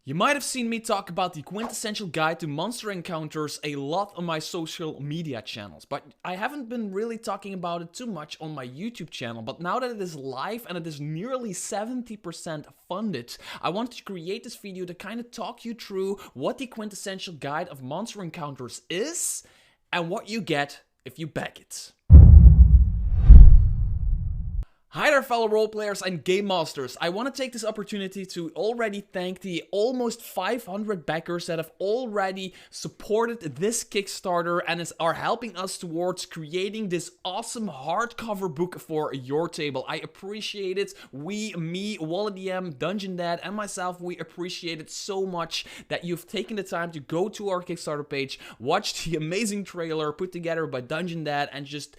You might have seen me talk about the quintessential guide to monster encounters a lot on my social media channels, but I haven't been really talking about it too much on my YouTube channel. But now that it is live and it is nearly 70% funded, I wanted to create this video to kind of talk you through what the quintessential guide of monster encounters is and what you get if you back it. Hi there fellow roleplayers and game masters. I want to take this opportunity to already thank the almost 500 backers that have already supported this Kickstarter and are helping us towards creating this awesome hardcover book for your table. I appreciate it. Me, WallyDM, Dungeon Dad, and myself, we appreciate it so much that you've taken the time to go to our Kickstarter page, watch the amazing trailer put together by Dungeon Dad, and just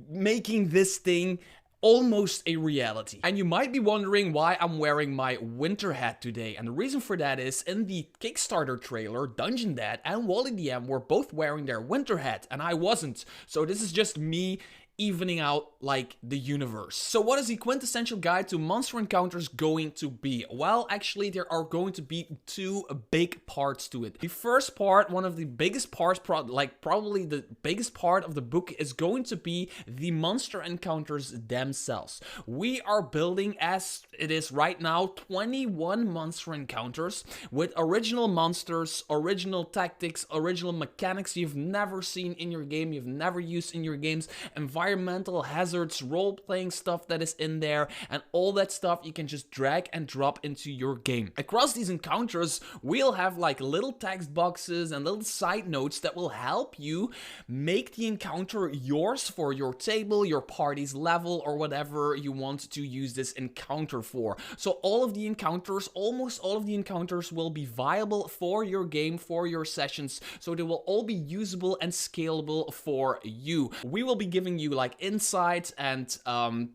making this thing almost a reality. And you might be wondering why I'm wearing my winter hat today, and the reason for that is in the Kickstarter trailer, Dungeon Dad and WallyDM were both wearing their winter hat and I wasn't. So this is just me evening out like the universe. So what is the quintessential guide to monster encounters going to be? Well, actually there are going to be two big parts to it. The first part, one of the biggest parts, probably the biggest part of the book, is going to be the monster encounters themselves. We are building, as it is right now, 21 monster encounters with original monsters, original tactics, original mechanics you've never seen in your game, you've never used in your games, environmental hazards, role-playing stuff that is in there, and all that stuff you can just drag and drop into your game. Across these encounters, we'll have like little text boxes and little side notes that will help you make the encounter yours for your table, your party's level, or whatever you want to use this encounter for. So all of the encounters, almost all of the encounters, will be viable for your game, for your sessions, so they will all be usable and scalable for you. We will be giving you like insights and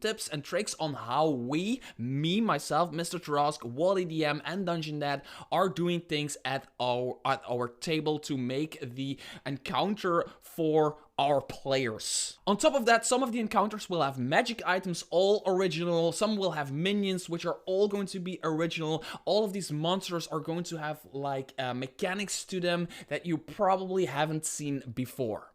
tips and tricks on how we, myself, Mr. Tarask, WallyDM, and Dungeon Dad are doing things at our table to make the encounter for our players. On top of that, some of the encounters will have magic items, all original. Some will have minions, which are all going to be original. All of these monsters are going to have like mechanics to them that you probably haven't seen before.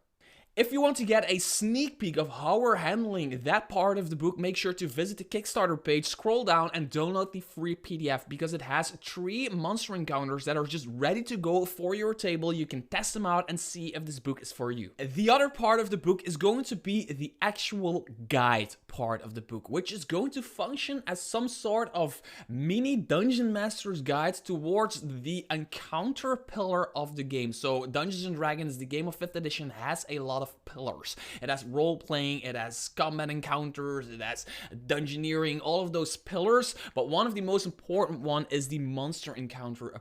If you want to get a sneak peek of how we're handling that part of the book, make sure to visit the Kickstarter page, scroll down, and download the free PDF, because it has 3 monster encounters that are just ready to go for your table. You can test them out and see if this book is for you. The other part of the book is going to be the actual guide part of the book, which is going to function as some sort of mini Dungeon Master's guide towards the encounter pillar of the game. So Dungeons & Dragons, the game of 5th edition, has a lot of pillars. It has role-playing, it has combat encounters, it has dungeoneering, all of those pillars, but one of the most important one is the monster encounter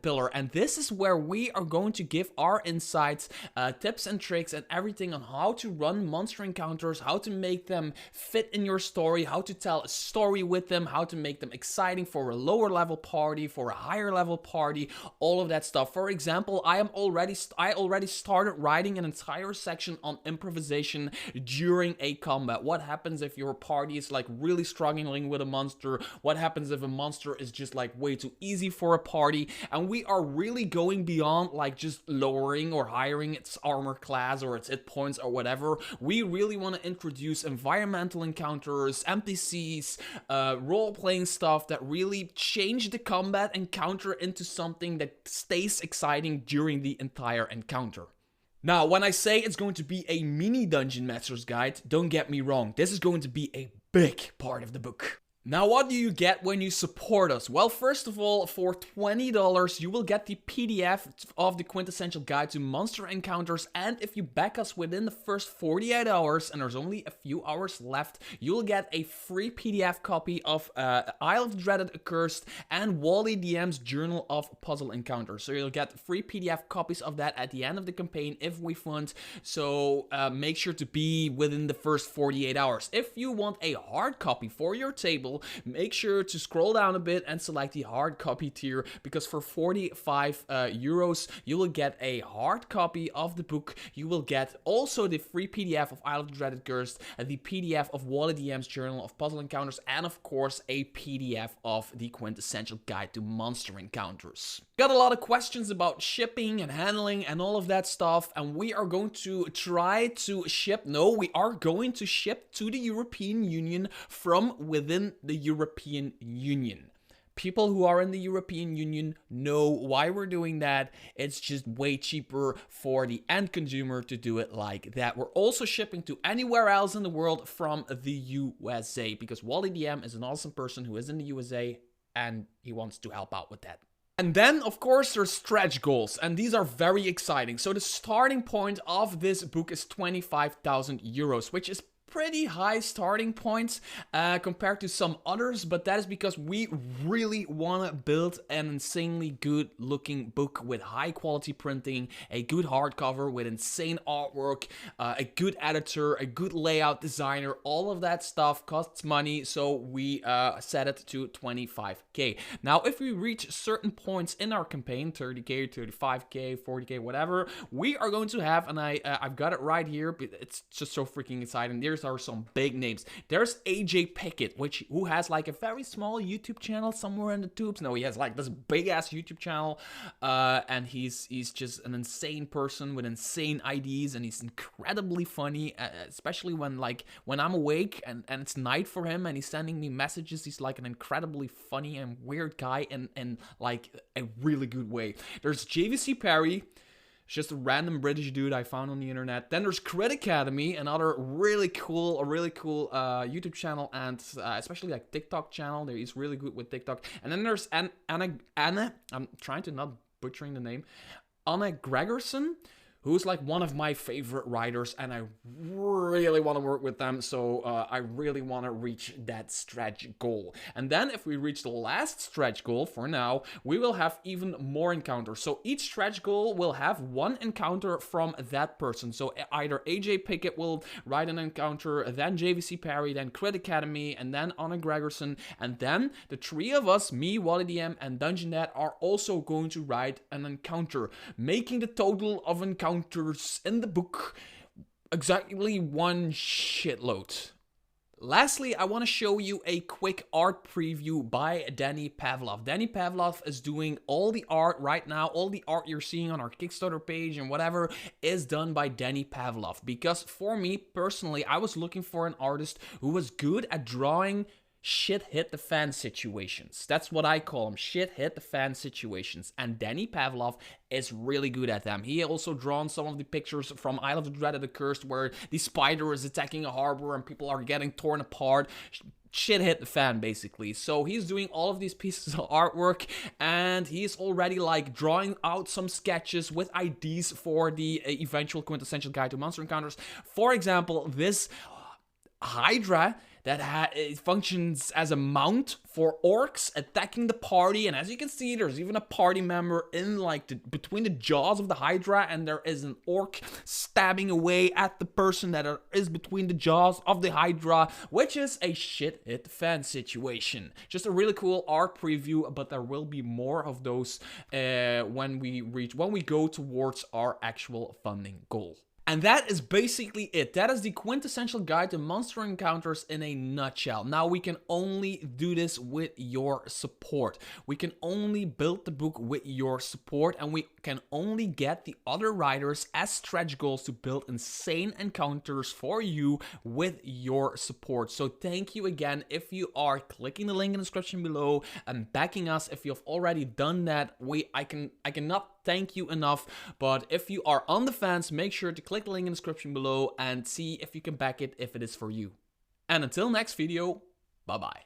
pillar, and this is where we are going to give our insights, tips and tricks, and everything on how to run monster encounters, how to make them fit in your story, how to tell a story with them, how to make them exciting for a lower level party, for a higher level party, all of that stuff. For example, I already started writing an entire section on improvisation during a combat. What happens if your party is like really struggling with a monster? What happens if a monster is just like way too easy for a party? And we are really going beyond like just lowering or hiring its armor class or its hit points or whatever. We really want to introduce environmental encounters, NPCs, role-playing stuff that really change the combat encounter into something that stays exciting during the entire encounter. Now, when I say it's going to be a mini Dungeon Master's guide, don't get me wrong, this is going to be a big part of the book. Now, what do you get when you support us? Well, first of all, for $20, you will get the PDF of the Quintessential Guide to Monster Encounters, and if you back us within the first 48 hours, and there's only a few hours left, you'll get a free PDF copy of Isle of Dreaded Accursed and WallyDM's Journal of Puzzle Encounters. So you'll get free PDF copies of that at the end of the campaign if we fund, so make sure to be within the first 48 hours. If you want a hard copy for your table, Quintessential, make sure to scroll down a bit and select the hard copy tier, because for 45 euros you will get a hard copy of the book. You will get also the free PDF of Isle of the Dreaded Cursed, the PDF of Wally DM's Journal of Puzzle Encounters, and of course a PDF of the Quintessential Guide to Monster Encounters. Got a lot of questions about shipping and handling and all of that stuff, and we are going to try to ship, we are going to ship to the European Union from within the European Union. People who are in the European Union know why we're doing that. It's just way cheaper for the end consumer to do it like that. We're also shipping to anywhere else in the world from the USA, because Wally DM is an awesome person who is in the USA and he wants to help out with that. And then, of course, there's stretch goals, and these are very exciting. So the starting point of this book is 25,000 euros, which is pretty high starting points compared to some others, but that is because we really want to build an insanely good looking book with high quality printing, a good hardcover with insane artwork, a good editor, a good layout designer. All of that stuff costs money, so we set it to 25k. Now if we reach certain points in our campaign, 30k, 35k, 40k, whatever, we are going to have, and I've got it right here, but it's just so freaking exciting. There's are some big names. There's AJ Pickett, who has like a very small YouTube channel somewhere in the tubes. No, he has like this big ass YouTube channel, and he's just an insane person with insane ideas, and he's incredibly funny, especially when I'm awake and it's night for him and he's sending me messages. He's like an incredibly funny and weird guy in like a really good way. There's JVC Perry. It's just a random British dude I found on the internet. Then there's Crit Academy, another really cool YouTube channel, and especially like TikTok channel. He's really good with TikTok. And then there's Anna. I'm trying to not butchering the name. Anna Gregerson, who's like one of my favorite writers, and I really want to work with them, so I really want to reach that stretch goal. And then if we reach the last stretch goal for now, we will have even more encounters. So each stretch goal will have one encounter from that person. So either AJ Pickett will write an encounter, then JVC Perry, then Crit Academy, and then Anna Gregerson, and then the three of us, me, Wally DM, and Dungeon Dad, are also going to write an encounter, making the total of encounters in the book exactly one shitload. Lastly, I want to show you a quick art preview by Danny Pavlov. Danny Pavlov is doing all the art right now. All the art you're seeing on our Kickstarter page and whatever is done by Danny Pavlov. Because for me personally, I was looking for an artist who was good at drawing shit hit the fan situations. That's what I call them, shit hit the fan situations. And Danny Pavlov is really good at them. He also drawn some of the pictures from Isle of the Dreaded Cursed, where the spider is attacking a harbor and people are getting torn apart. Shit hit the fan, basically. So he's doing all of these pieces of artwork, and he's already like drawing out some sketches with ideas for the eventual Quintessential Guide to Monster Encounters. For example, this Hydra that it functions as a mount for orcs attacking the party, and as you can see, there's even a party member in like between the jaws of the Hydra, and there is an orc stabbing away at the person that is between the jaws of the Hydra, which is a shit hit the fan situation. Just a really cool art preview, but there will be more of those when we go towards our actual funding goal. And that is basically it. That is the Quintessential Guide to Monster Encounters in a nutshell. Now, we can only do this with your support. We can only build the book with your support, and we can only get the other writers as stretch goals to build insane encounters for you with your support. So thank you again if you are clicking the link in the description below and backing us. If you have already done that, I cannot thank you enough. But if you are on the fence, make sure to click the link in the description below and see if you can back it if it is for you. And until next video, bye bye.